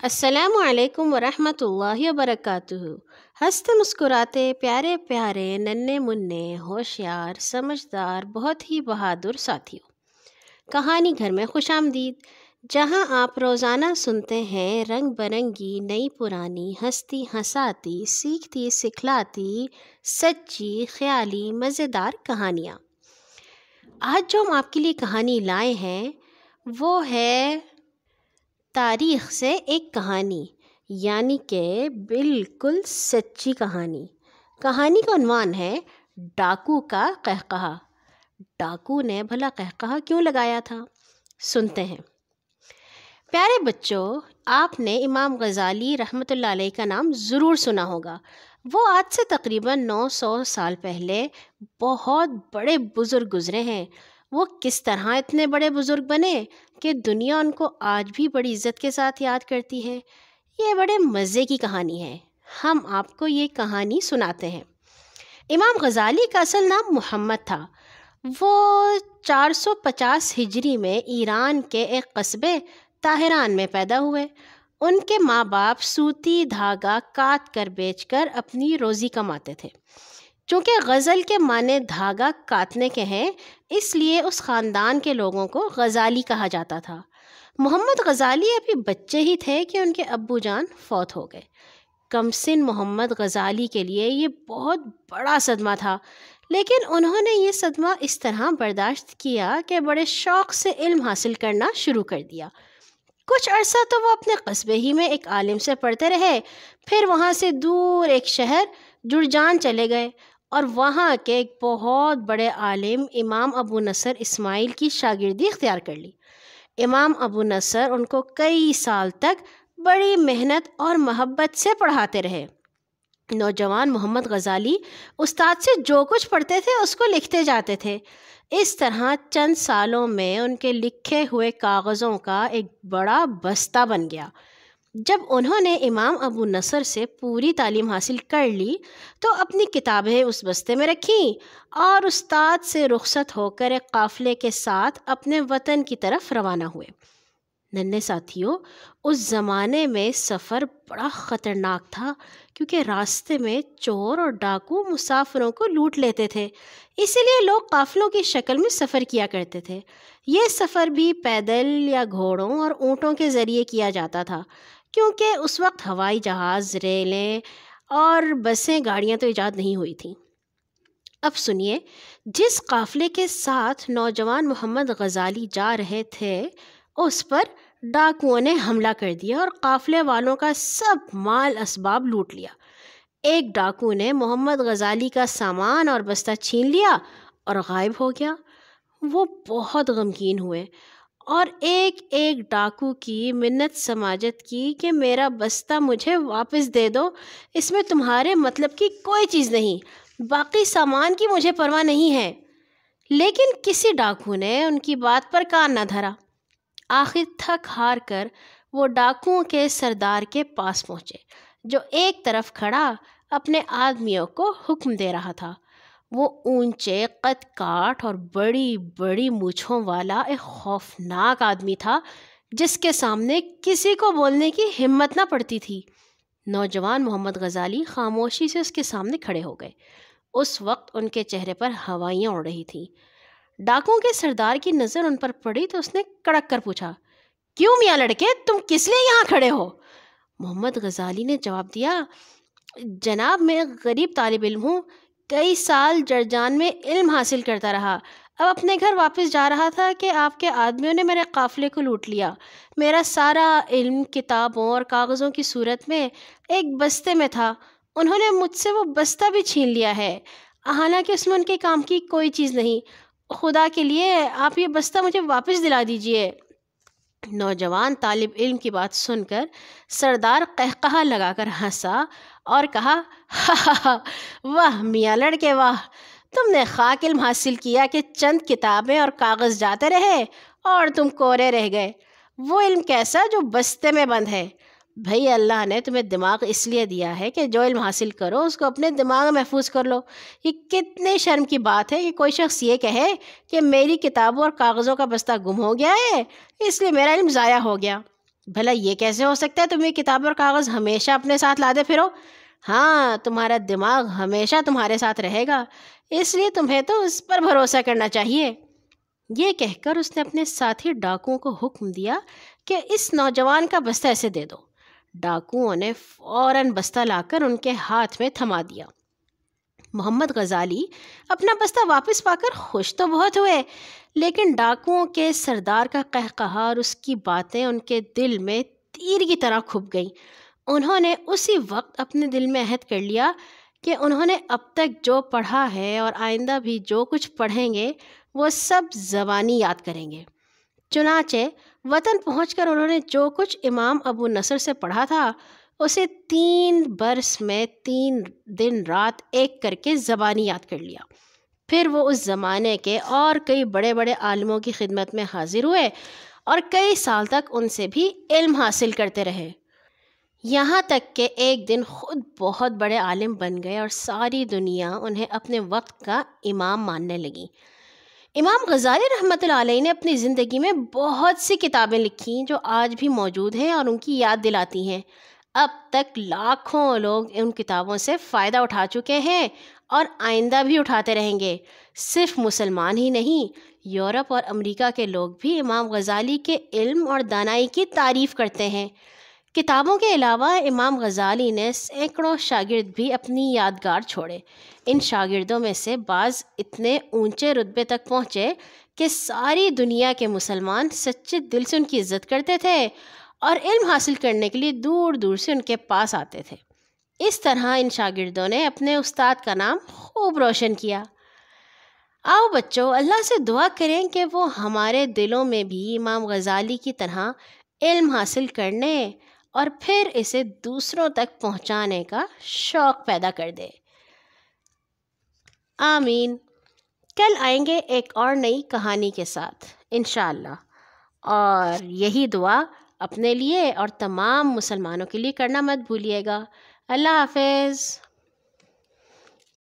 السلام علیکم ورحمۃ اللہ وبرکاتہ۔ ہنستے مسکراتے پیارے پیارے ننھے منھے ہوشیار سمجھدار بہت ہی بہادر ساتھیوں، کہانی گھر میں خوش آمدید، جہاں آپ روزانہ سنتے ہیں رنگ برنگی نئی پرانی ہنستی ہنساتی سیکھتی سکھلاتی سچی خیالی مزیدار کہانیاں۔ آج جو ہم آپ کے لیے کہانی لائے ہیں وہ ہے تاریخ سے ایک کہانی، یعنی کہ بالکل سچی کہانی۔ کہانی کا عنوان ہے ڈاکو کا قہقہہ۔ ڈاکو نے بھلا قہقہہ کیوں لگایا تھا؟ سنتے ہیں۔ پیارے بچوں، آپ نے امام غزالی رحمۃ اللہ علیہ کا نام ضرور سنا ہوگا۔ وہ آج سے تقریباً 900 سال پہلے بہت بڑے بزرگ گزرے ہیں۔ وہ کس طرح اتنے بڑے بزرگ بنے کہ دنیا ان کو آج بھی بڑی عزت کے ساتھ یاد کرتی ہے؟ یہ بڑے مزے کی کہانی ہے، ہم آپ کو یہ کہانی سناتے ہیں۔ امام غزالی کا اصل نام محمد تھا۔ وہ 450 ہجری میں ایران کے ایک قصبے طاہران میں پیدا ہوئے۔ ان کے ماں باپ سوتی دھاگا کاٹ کر بیچ کر اپنی روزی کماتے تھے۔ چونکہ غزل کے معنی دھاگا کاٹنے کے ہیں، اس لیے اس خاندان کے لوگوں کو غزالی کہا جاتا تھا۔ محمد غزالی ابھی بچے ہی تھے کہ ان کے ابو جان فوت ہو گئے۔ کم سن محمد غزالی کے لیے یہ بہت بڑا صدمہ تھا، لیکن انہوں نے یہ صدمہ اس طرح برداشت کیا کہ بڑے شوق سے علم حاصل کرنا شروع کر دیا۔ کچھ عرصہ تو وہ اپنے قصبے ہی میں ایک عالم سے پڑھتے رہے، پھر وہاں سے دور ایک شہر جرجان چلے گئے اور وہاں کے ایک بہت بڑے عالم امام ابو نصر اسماعیل کی شاگردی اختیار کر لی۔ امام ابو نصر ان کو کئی سال تک بڑی محنت اور محبت سے پڑھاتے رہے۔ نوجوان محمد غزالی استاد سے جو کچھ پڑھتے تھے اس کو لکھتے جاتے تھے۔ اس طرح چند سالوں میں ان کے لکھے ہوئے کاغذوں کا ایک بڑا بستہ بن گیا۔ جب انہوں نے امام ابو نصر سے پوری تعلیم حاصل کر لی تو اپنی کتابیں اس بستے میں رکھیں اور استاد سے رخصت ہو کر ایک قافلے کے ساتھ اپنے وطن کی طرف روانہ ہوئے۔ ننھے ساتھیوں، اس زمانے میں سفر بڑا خطرناک تھا، کیونکہ راستے میں چور اور ڈاکو مسافروں کو لوٹ لیتے تھے، اسی لیے لوگ قافلوں کی شکل میں سفر کیا کرتے تھے۔ یہ سفر بھی پیدل یا گھوڑوں اور اونٹوں کے ذریعے کیا جاتا تھا، کیونکہ اس وقت ہوائی جہاز، ریلیں اور بسیں، گاڑیاں تو ایجاد نہیں ہوئی تھیں۔ اب سنیے، جس قافلے کے ساتھ نوجوان محمد غزالی جا رہے تھے اس پر ڈاکوؤں نے حملہ کر دیا اور قافلے والوں کا سب مال اسباب لوٹ لیا۔ ایک ڈاکو نے محمد غزالی کا سامان اور بستہ چھین لیا اور غائب ہو گیا۔ وہ بہت غمگین ہوئے اور ایک ایک ڈاکو کی منت سماجت کی کہ میرا بستہ مجھے واپس دے دو، اس میں تمہارے مطلب کی کوئی چیز نہیں، باقی سامان کی مجھے پرواہ نہیں ہے۔ لیکن کسی ڈاکو نے ان کی بات پر کان نہ دھرا۔ آخر تھک ہار کر وہ ڈاکوؤں کے سردار کے پاس پہنچے، جو ایک طرف کھڑا اپنے آدمیوں کو حکم دے رہا تھا۔ وہ اونچے قد کاٹ اور بڑی بڑی مونچھوں والا ایک خوفناک آدمی تھا، جس کے سامنے کسی کو بولنے کی ہمت نہ پڑتی تھی۔ نوجوان محمد غزالی خاموشی سے اس کے سامنے کھڑے ہو گئے۔ اس وقت ان کے چہرے پر ہوائیاں اڑ رہی تھیں۔ ڈاکوؤں کے سردار کی نظر ان پر پڑی تو اس نے کڑک کر پوچھا، کیوں میاں لڑکے، تم کس لیے یہاں کھڑے ہو؟ محمد غزالی نے جواب دیا، جناب میں غریب طالب علم ہوں، کئی سال جرجان میں علم حاصل کرتا رہا، اب اپنے گھر واپس جا رہا تھا کہ آپ کے آدمیوں نے میرے قافلے کو لوٹ لیا۔ میرا سارا علم کتابوں اور کاغذوں کی صورت میں ایک بستے میں تھا، انہوں نے مجھ سے وہ بستہ بھی چھین لیا ہے، حالانکہ اس میں ان کے کام کی کوئی چیز نہیں۔ خدا کے لیے آپ یہ بستہ مجھے واپس دلا دیجئے۔ نوجوان طالب علم کی بات سن کر سردار قہقہہ لگا کر ہنسا اور کہا، واہ میاں لڑکے واہ، تم نے خاک علم حاصل کیا کہ چند کتابیں اور کاغذ جاتے رہے اور تم کورے رہ گئے۔ وہ علم کیسا جو بستے میں بند ہے؟ بھئی اللہ نے تمہیں دماغ اس لیے دیا ہے کہ جو علم حاصل کرو اس کو اپنے دماغ میں محفوظ کر لو۔ یہ کتنے شرم کی بات ہے کہ کوئی شخص یہ کہے کہ میری کتابوں اور کاغذوں کا بستہ گم ہو گیا ہے، اس لیے میرا علم ضائع ہو گیا۔ بھلا یہ کیسے ہو سکتا ہے تم یہ کتاب اور کاغذ ہمیشہ اپنے ساتھ لاتے پھرو؟ ہاں، تمہارا دماغ ہمیشہ تمہارے ساتھ رہے گا، اس لیے تمہیں تو اس پر بھروسہ کرنا چاہیے۔ یہ کہہ کر اس نے اپنے ساتھی ڈاکوؤں کو حکم دیا کہ اس نوجوان کا بستہ اسے دے دو۔ ڈاکوؤں نے فوراً بستہ لا کر ان کے ہاتھ میں تھما دیا۔ محمد غزالی اپنا بستہ واپس پا کر خوش تو بہت ہوئے، لیکن ڈاکوؤں کے سردار کا قہقہا اور اس کی باتیں ان کے دل میں تیر کی طرح کھپ گئیں۔ انہوں نے اسی وقت اپنے دل میں عہد کر لیا کہ انہوں نے اب تک جو پڑھا ہے اور آئندہ بھی جو کچھ پڑھیں گے وہ سب زبانی یاد کریں گے۔ چنانچہ وطن پہنچ کر انہوں نے جو کچھ امام ابو نصر سے پڑھا تھا اسے 3 برس میں 3 دن رات ایک کر کے زبانی یاد کر لیا۔ پھر وہ اس زمانے کے اور کئی بڑے بڑے عالموں کی خدمت میں حاضر ہوئے اور کئی سال تک ان سے بھی علم حاصل کرتے رہے، یہاں تک کہ ایک دن خود بہت بڑے عالم بن گئے اور ساری دنیا انہیں اپنے وقت کا امام ماننے لگی۔ امام غزالی رحمۃ اللہ علیہ نے اپنی زندگی میں بہت سی کتابیں لکھیں جو آج بھی موجود ہیں اور ان کی یاد دلاتی ہیں۔ اب تک لاکھوں لوگ ان کتابوں سے فائدہ اٹھا چکے ہیں اور آئندہ بھی اٹھاتے رہیں گے۔ صرف مسلمان ہی نہیں، یورپ اور امریکہ کے لوگ بھی امام غزالی کے علم اور دانائی کی تعریف کرتے ہیں۔ کتابوں کے علاوہ امام غزالی نے سینکڑوں شاگرد بھی اپنی یادگار چھوڑے۔ ان شاگردوں میں سے بعض اتنے اونچے رتبے تک پہنچے کہ ساری دنیا کے مسلمان سچے دل سے ان کی عزت کرتے تھے اور علم حاصل کرنے کے لیے دور دور سے ان کے پاس آتے تھے۔ اس طرح ان شاگردوں نے اپنے استاد کا نام خوب روشن کیا۔ آؤ بچوں، اللہ سے دعا کریں کہ وہ ہمارے دلوں میں بھی امام غزالی کی طرح علم حاصل کرنے اور پھر اسے دوسروں تک پہنچانے کا شوق پیدا کر دے۔ آمین۔ کل آئیں گے ایک اور نئی کہانی کے ساتھ انشاءاللہ، اور یہی دعا اپنے لیے اور تمام مسلمانوں کے لیے کرنا مت بھولیے گا۔ اللہ حافظ۔